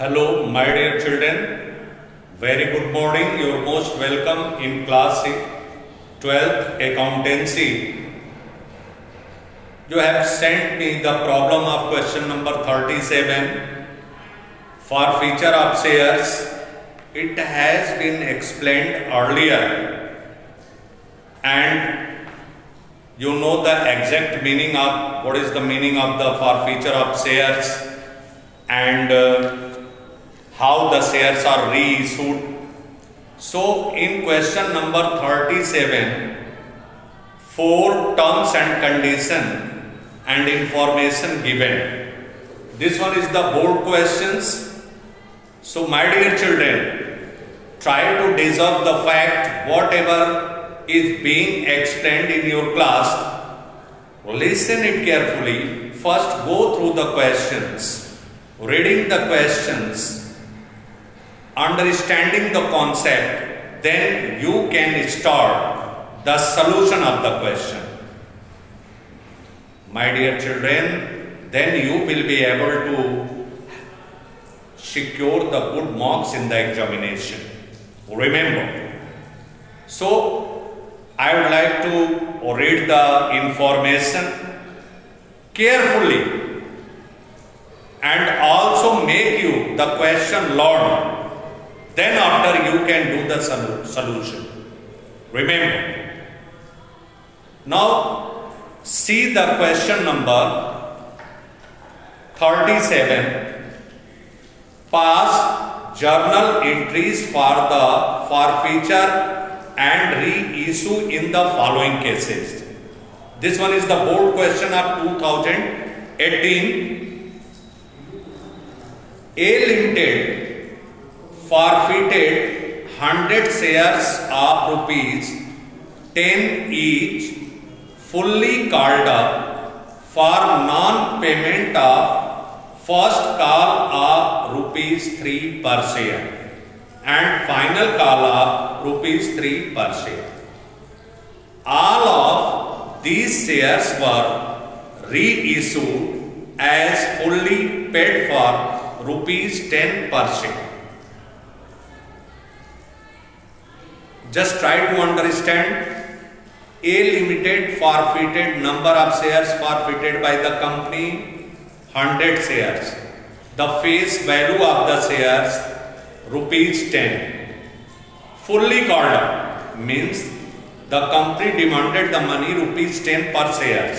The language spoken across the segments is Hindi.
Hello, my dear children. Very good morning. You are most welcome in class 12th accountancy. You have sent me the problem of question number 37 for feature of shares. It has been explained earlier and you know the exact meaning of what is the meaning of the forfeiture of shares and how the shares are reissued. So in question number 37, 4 terms and condition and information given. This one is the board questions. So my dear children, try to dissolve the fact whatever is being explained in your class. Listen it carefully. First go through the questions, reading the questions, understanding the concept, then you can start the solution of the question. My dear children, then you will be able to secure the good marks in the examination. Remember. So, I would like to read the information carefully and also make you the question learn. Then after you can do the solution. Remember. Now see the question number 37. Pass journal entries for the forfeiture and reissue in the following cases. This one is the board question of 2018. A Limited forfeited 100 shares of ₹10 each, fully called up for non-payment of first call of ₹3 per share and final call of ₹3 per share. All of these shares were reissued as fully paid for ₹10 per share. Just try to understand. A Limited forfeited number of shares forfeited by the company 100 shares. The face value of the shares ₹10. Fully called up means the company demanded the money ₹10 per shares.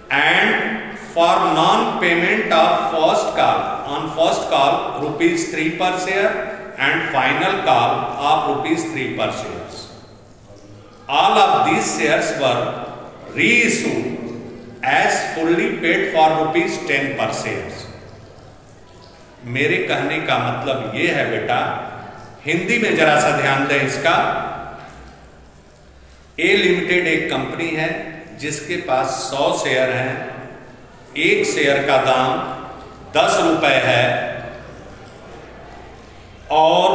And for non-payment of first call, on first call ₹3 per share and final call of ₹3 per shares. All of these shares were reissued as fully paid for ₹10 per shares. मेरे कहने का मतलब ये है बेटा, हिंदी में जरा सा ध्यान दें इसका। ए लिमिटेड एक कंपनी है जिसके पास 100 शेयर हैं। एक शेयर का दाम ₹10 है और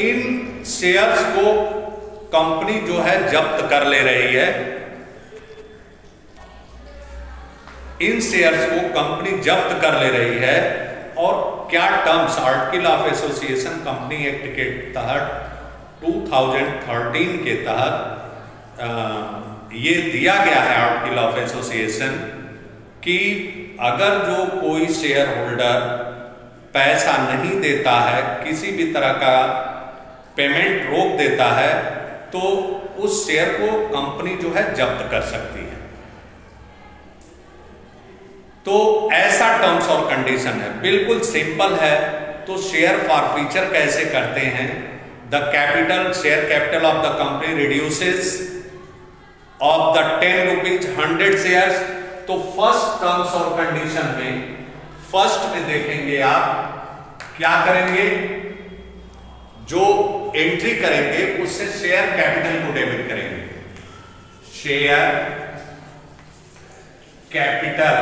इन शेयर्स को कंपनी जो है जब्त कर ले रही है। इन शेयर्स को कंपनी जब्त कर ले रही है और क्या terms article of association company act के तहत 2013 के तहत ये दिया गया है आर्टिकल ऑफ एसोसिएशन कि अगर जो कोई शेयर होल्डर पैसा नहीं देता है, किसी भी तरह का पेमेंट रोक देता है, तो उस शेयर को कंपनी जो है जब्त कर सकती है। तो ऐसा टर्म्स और कंडीशन है, बिल्कुल सिंपल है। तो शेयर फॉरफीचर कैसे करते हैं? The capital, share capital of the company reduces of the ₹10 100 shares. तो फर्स्ट टर्म्स और कंडीशन में फर्स्ट में देखेंगे आप क्या करेंगे, जो एंट्री करेंगे उससे शेयर कैपिटल को डेबिट करेंगे। Share capital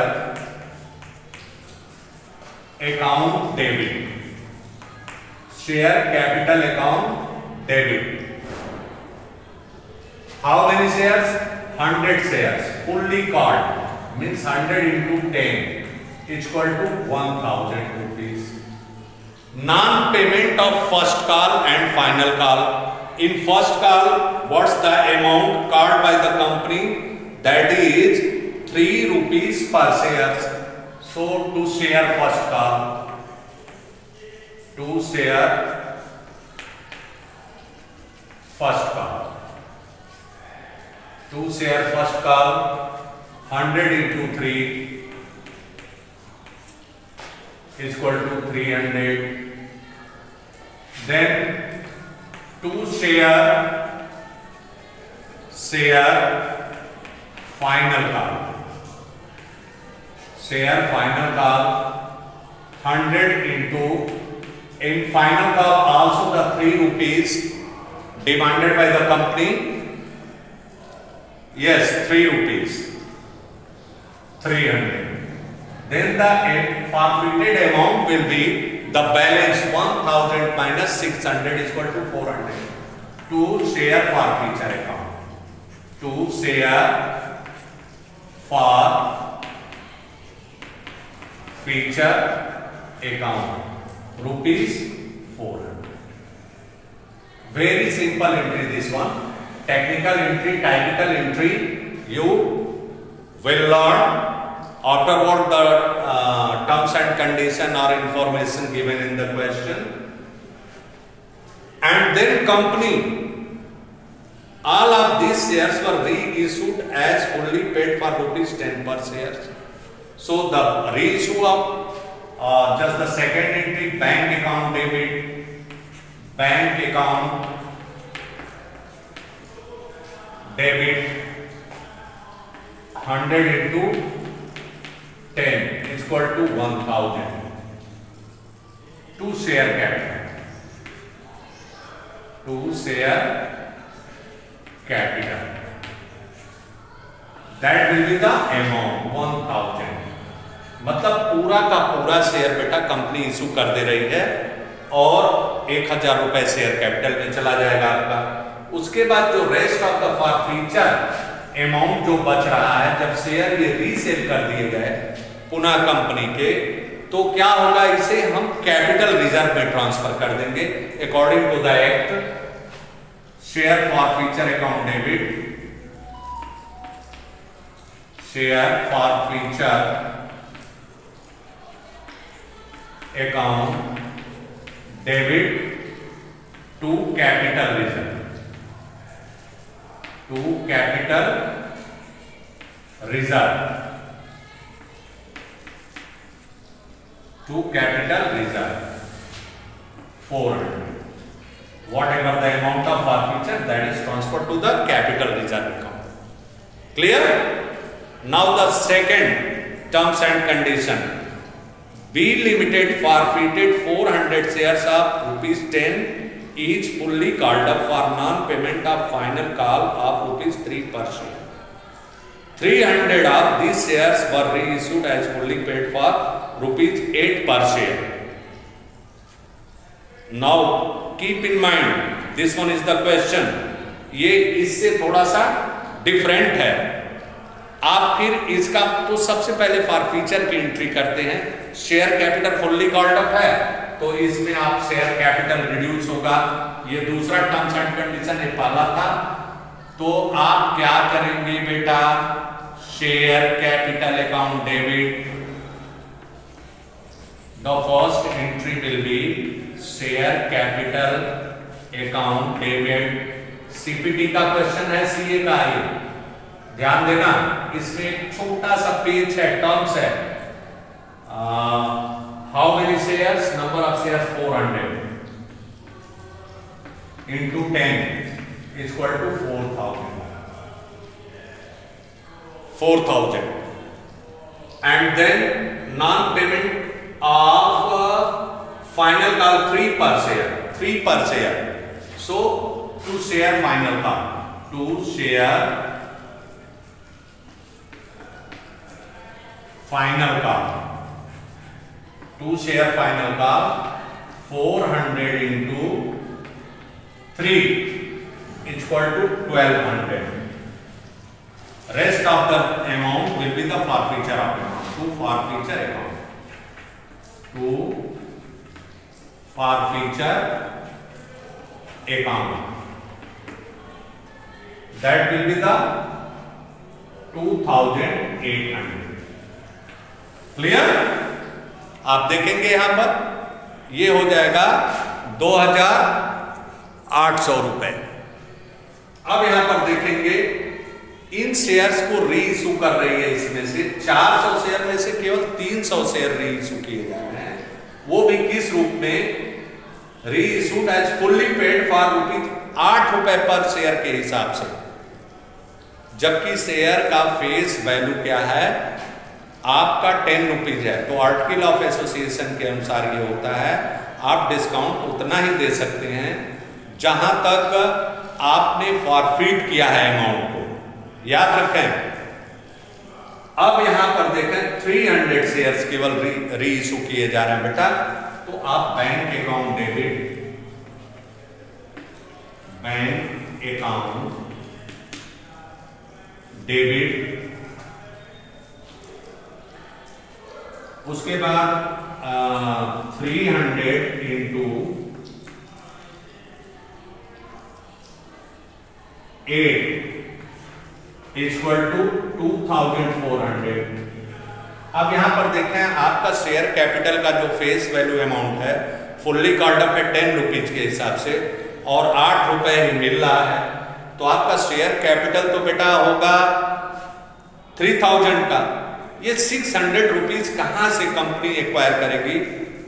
account debit, share capital account debit. How many shares? 100 shares, fully called means 100 into 10 equal to 1000 rupees. Non-payment of first call and final call. In first call, what's the amount called by the company? That is 3 rupees per share. So to share first call, to share first call, to share first call, 100 into 3 is equal to 300. Then to share final call, share final call, 100 into, in final call also the 3 rupees demanded by the company. Yes, 3 rupees, 300. Then the forfeited amount will be the balance 1000 minus 600 is equal to 400. To share forfeiture account, to share forfeiture account, rupees 400. Very simple entry this one. Technical entry, typical entry, you will learn afterward the terms and condition or information given in the question. And then company, all of these shares were reissued as fully paid for rupees 10 per share. So the reissue of just the second entry, bank account debit, bank account debit, 100 into 10 is equal to 1000. To share capital, to share capital, that will be the amount 1000. मतलब पूरा का पूरा शेयर बेटा कंपनी इशू कर दे रही है और 1000 रुपए शेयर कैपिटल में चला जाएगा आपका। उसके बाद जो rest of the forfeiture amount जो बच रहा है, जब शेयर ये रीसेल कर दिए गए पुनः कंपनी के, तो क्या होगा, इसे हम कैपिटल रिजर्व में ट्रांसफर कर देंगे according to the act. Share forfeiture account debit, share forfeiture account debit to capital reserve, to capital reserve, to capital reserve 400. Whatever the amount of forfeiture, that is transferred to the capital reserve account. Clear? Now the second terms and condition. B Limited forfeited 400 shares of rupees 10 each fully called up for non-payment of final call of rupees 3 per share. 300 of these shares were reissued as fully paid for rupees 8 per share. Now keep in mind, this one is the question. ये इससे थोड़ा सा डिफरेंट है। आप फिर इसका तो सबसे पहले फॉरफीचर की एंट्री करते हैं। Share capital fully called up है तो इसमें आप शेयर कैपिटल रिड्यूस होगा। ये दूसरा टर्म्स एंड कंडीशन है, पहला था। तो आप क्या करेंगे बेटा, share capital account debit, the first entry will be share capital account debit. CPT का क्वेश्चन है, सीए का है, ध्यान देना। इसमें एक छोटा सा पेज है, टर्म्स है। How many shares, number of shares 400 into 10 is equal to 4,000 and then non-payment of final call 3 per share. So to share final call, to share final call 400 into 3 is equal to 1200. Rest of the amount will be the forfeiture amount, to forfeiture account. to forfeiture account. That will be the 2800. Clear? आप देखेंगे यहां पर ये हो जाएगा 2800 रुपए। अब यहां पर देखेंगे इन शेयर्स को री इशू कर रही है, इसमें से 400 शेयर में से केवल 300 शेयर री इशू किए जा रहे हैं, वो भी किस रूप में? Re issued as fully paid for ₹8 per share के हिसाब से, जबकि शेयर का फेस वैल्यू क्या है? आपका 10 रुपीज है। तो आर्टिकल ऑफ एसोसिएशन के अनुसार ये होता है, आप डिस्काउंट उतना ही दे सकते हैं जहां तक आपने फॉरफिट किया है अमाउंट को, याद रखें। अब यहां पर देखें 300 शेयर्स केवल री इशू किए जा रहे हैं बेटा, तो आप bank account debit, bank account debit, उसके बाद 300 इंटू 8 इक्वल टू 2400। अब यहां पर देखें आपका शेयर कैपिटल का जो फेस वैल्यू अमाउंट है फुल्ली कॉल्ड अप है 10 रुपीज के हिसाब से, और 8 रुपए ही मिल रहा है, तो आपका शेयर कैपिटल तो बेटा होगा 3000 का। ये 600 रुपीज कहां से कंपनी एक्वायर करेगी?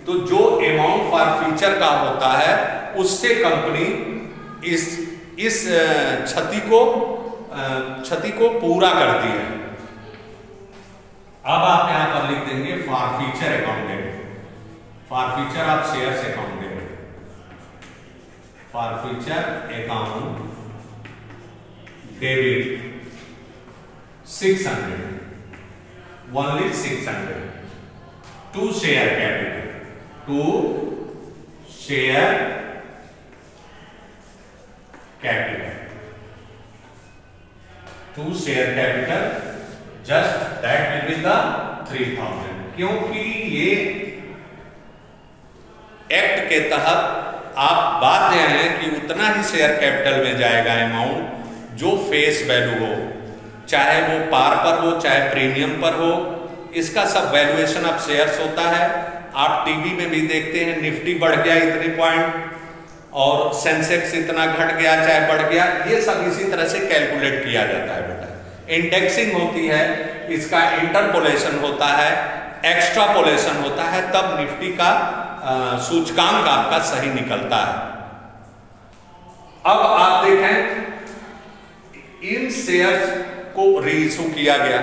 तो जो अमाउंट फॉर फ्यूचर का होता है उससे कंपनी इस क्षति को पूरा करती है। अब आप यहां पर लिख देंगे for future account debit, for future of shares account debit, for future account debit 600, only 600 to share capital, to share capital, to share capital, just that will be the 3000। क्योंकि ये एक्ट के तहत आप बाध्य हैं कि उतना ही शेयर कैपिटल में जाएगा अमाउंट जो फेस वैल्यू हो, चाहे वो पार पर हो चाहे प्रीमियम पर हो, इसका सब वैल्यूएशन ऑफ शेयर्स होता है। आप टीवी में भी देखते हैं निफ्टी बढ़ गया इतने पॉइंट और सेंसेक्स इतना घट गया चाहे बढ़ गया, ये सब इसी तरह से कैलकुलेट किया जाता है बेटा। इंडेक्सिंग होती है, इसका इंटरपोलेशन होता है, एक्स्ट्रापोलेशन होता है, तब निफ्टी का सूचकांक आपका सही निकलता है। अब आप देखें इन शेयर्स को री इशू किया गया,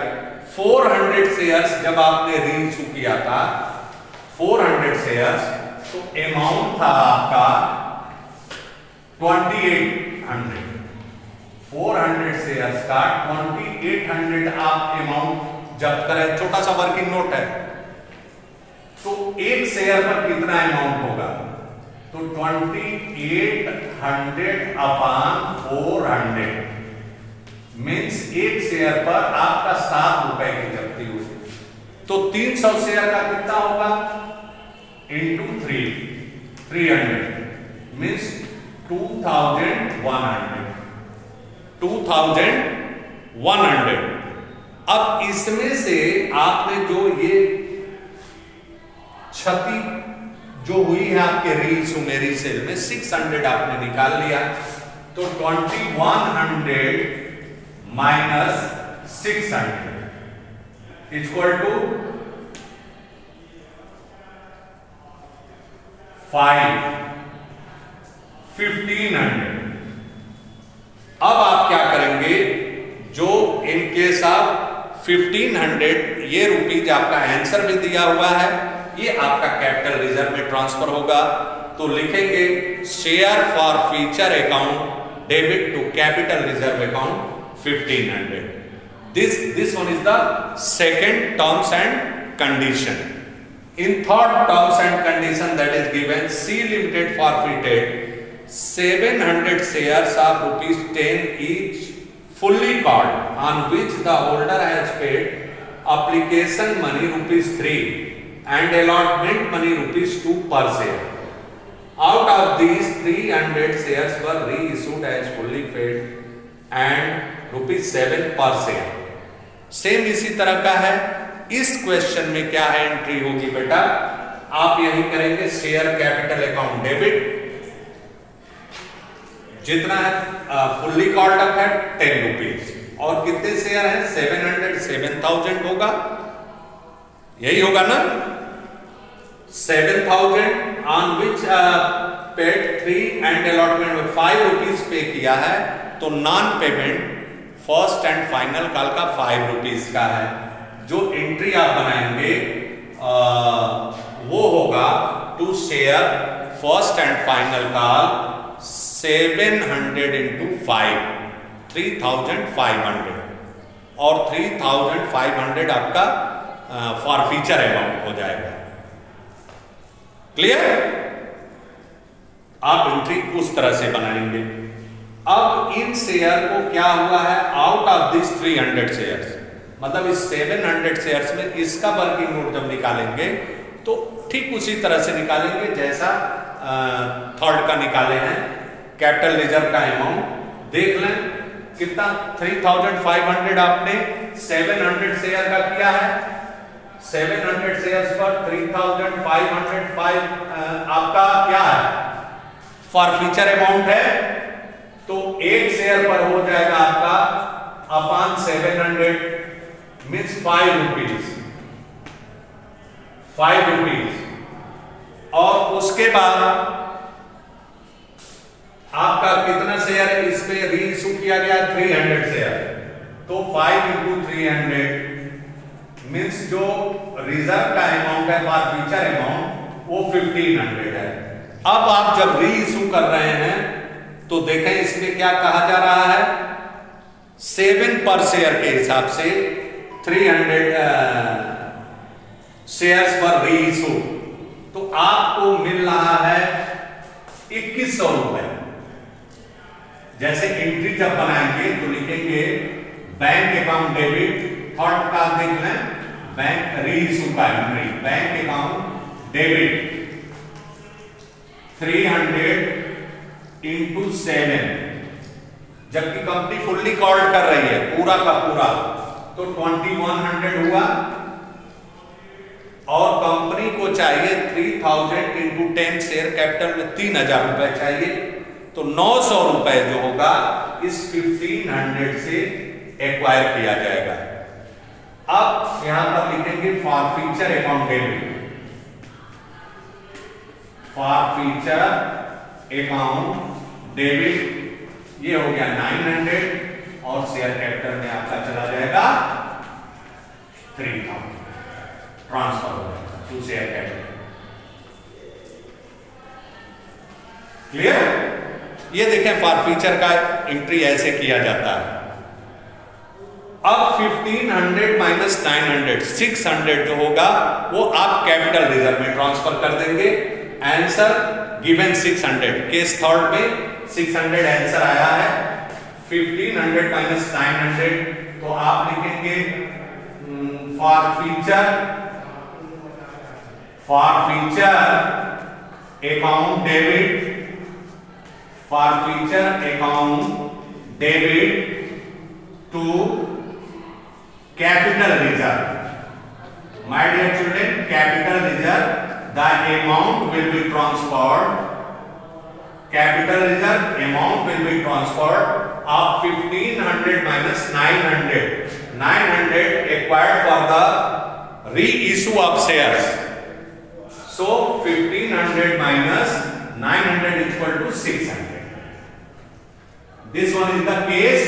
400 शेयर्स जब आपने री इशू किया था 400 शेयर्स, तो अमाउंट था आपका 2800। 400 शेयर्स का 2800 आप अमाउंट जब्त करें, छोटा सा वर्किंग नोट है, तो एक शेयर पर कितना अमाउंट होगा? तो 2800 अपॉन 400 मीन्स एक शेयर पर आपका 7 रुपए की जब्ती हुई, तो 300 शेयर का कितना होगा? Into 300 means 2100। अब इसमें से आपने जो ये क्षति जो हुई है आपके रीइशू में रीसेल में 600 आपने निकाल लिया, तो 2100 माइनस 600 इक्वल टू 1500। अब आप क्या करेंगे? जो इन केस ऑफ 1500 ये रुपीज आपका आंसर में दिया हुआ है, ये आपका कैपिटल रिजर्व में ट्रांसफर होगा, तो लिखेंगे share forfeiture account debit to capital reserve account 1500। This one is the second terms and condition. In third terms and condition that is given, C Limited forfeited 700 shares of ₹10 each fully called, on which the holder has paid application money ₹3 and allotment money ₹2 per share. Out of these 300 shares were reissued as fully paid and ₹7 per share. Same इसी तरह का है। इस क्वेश्चन में क्या है एंट्री होगी बेटा, आप यही करेंगे शेयर कैपिटल अकाउंट डेबिट, जितना है फुल्ली कॉल्ड अप है ₹10 और कितने शेयर हैं 700, 7000 होगा, यही होगा ना। 7000 on which paid 3 and allotment में ₹5 पे किया है, तो non payment first and final call का ₹5 का है। जो एंट्री आप बनाएंगे वो होगा to share first and final call 700 into 5 3500 और 3500 आपका फॉरफीचर अमाउंट हो जाएगा। क्लियर? आप एंट्री उस तरह से बनाएंगे। अब इन शेयर को क्या हुआ है, आउट ऑफ दिस 300 शेयर्स, मतलब इस 700 शेयर्स में इसका वर्किंग नोट जब निकालेंगे तो ठीक उसी तरह से निकालेंगे जैसा थर्ड का निकाले हैं। कैपिटल रिजर्व का अमाउंट देख लें कितना, 3500 आपने 700 शेयर का किया है। 700 शेयर्स पर 3505 आपका क्या है, फॉरफीचर अमाउंट है, तो एक शेयर पर हो जाएगा आपका अपॉन 700 मीन्स ₹5 और उसके बाद आपका कितना शेयर इस पे रीइश्यू किया गया 300 शेयर, तो 5 into 300 मीन्स जो रिजर्व का अमाउंट है फॉरफीचर अमाउंट वो 1500 है। अब आप जब रीइश्यू कर रहे हैं तो देखें इसमें क्या कहा जा रहा है, 7 पर शेयर के हिसाब से 300 शेयर्स पर रीइश्यू, तो आपको मिल रहा है 2100 रुपए। जैसे एंट्री जब बनाएंगे तो लिखेंगे बैंक अकाउंट डेबिट, थर्ड का देख लें बैंक रीइश्यू का entry, bank account debit 300 into 7, जबकि कंपनी फुल्ली कॉल्ड कर रही है पूरा का पूरा, तो 2100 हुआ और कंपनी को चाहिए 3000 into 10 शेयर कैपिटल में 3000 रुपए चाहिए, तो 900 रुपए जो होगा इस 1500 से एक्वायर किया जाएगा। अब यहां पर लिखेंगे forfeiture account debit, forfeiture account debit, ये हो गया 900 और शेयर कैपिटल में आपका चला जाएगा 3000, ट्रांसफर हो जाएगा टू शेयर कैपिटल। क्लियर? ये देखें फॉरफीचर का एंट्री ऐसे किया जाता है। अब 1500 माइनस 900 600 जो होगा वो आप कैपिटल रिजर्व में ट्रांसफर कर देंगे। आंसर गिवन 600, केस थर्ड में 600 आंसर आया है। 1500 माइनस 900 तो आप लिखेंगे forfeiture account debit, forfeiture account debit to capital reserve. My dear children, capital reserve, the amount will be transferred. Capital reserve amount will be transferred of 1500 minus 900. 900 acquired for the reissue of shares. So 1500 minus 900 is equal to 600. This one is the case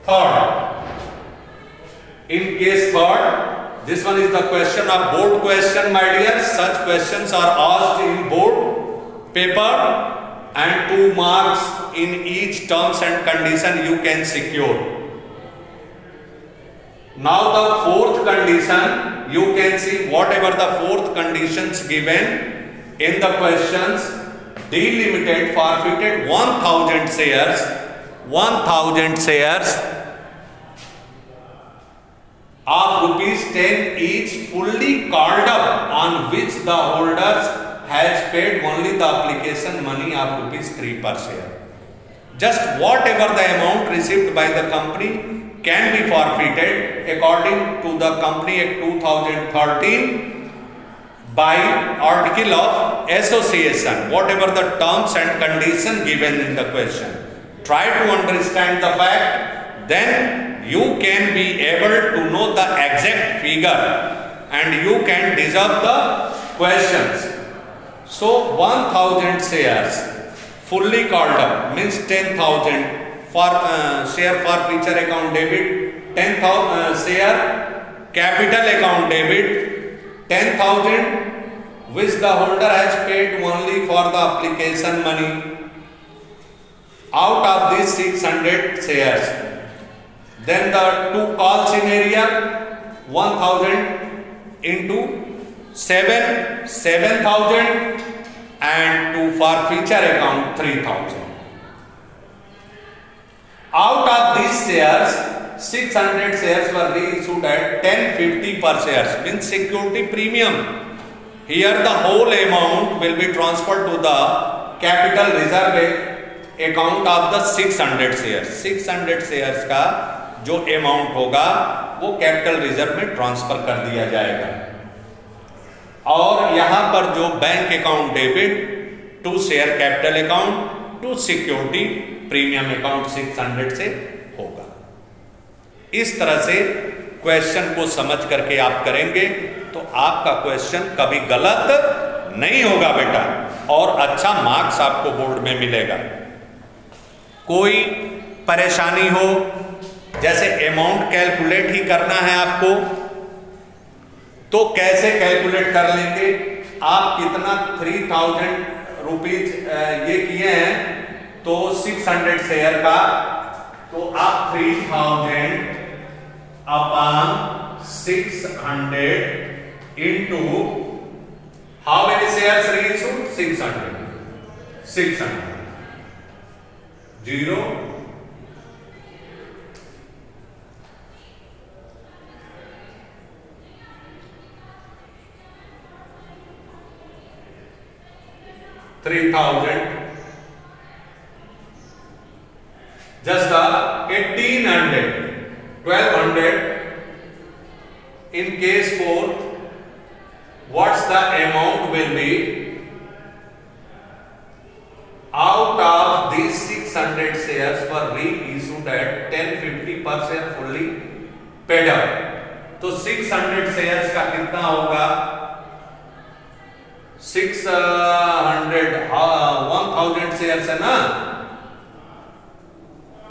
third. In case third, this one is the question of board question, my dear. Such questions are asked in board paper and 2 marks in each terms and condition you can secure. Now the fourth condition, you can see whatever the fourth conditions given in the questions, delimited forfeited 1000 shares, 1000 shares of rupees 10 each fully called up, on which the holders has paid only the application money of rupees 3 per share. Just whatever the amount received by the company can be forfeited according to the Company Act 2013 by Article of Association, whatever the terms and conditions given in the question. Try to understand the fact, then you can be able to know the exact figure and you can deserve the questions. So 1000 shares fully called up means 10,000 for share forfeiture account debit, 10,000 share capital account debit, 10,000 which the holder has paid only for the application money. Out of these 600 shares, then the to call scenario 1000 into 7,000 and to forfeiture account 3,000. Out of these shares, 600 shares were reissued at 1050 per share, means security premium. Here the whole amount will be transferred to the capital reserve account of the 600 shares. 600 shares का जो amount होगा वो capital reserve में transfer कर दिया जाएगा। और यहाँ पर जो bank account debit to share capital account to security premium account 600 से होगा। इस तरह से क्वेश्चन को समझ करके आप करेंगे तो आपका क्वेश्चन कभी गलत नहीं होगा बेटा, और अच्छा मार्क्स आपको बोर्ड में मिलेगा। कोई परेशानी हो, जैसे अमाउंट कैलकुलेट ही करना है आपको, तो कैसे कैलकुलेट कर लेंगे आप? कितना 3000 रुपीज ये किए हैं तो 600 शेयर का, तो आप 3000 upon 600 into how many shares reissued? 600 0 3,000 just the 1800 1200 in case 4 what's the amount will be out of these 600 shares were reissued at 1050 per share fully paid up, तो 600 shares का कितना होगा? 600 1000 शेयर्स है ना,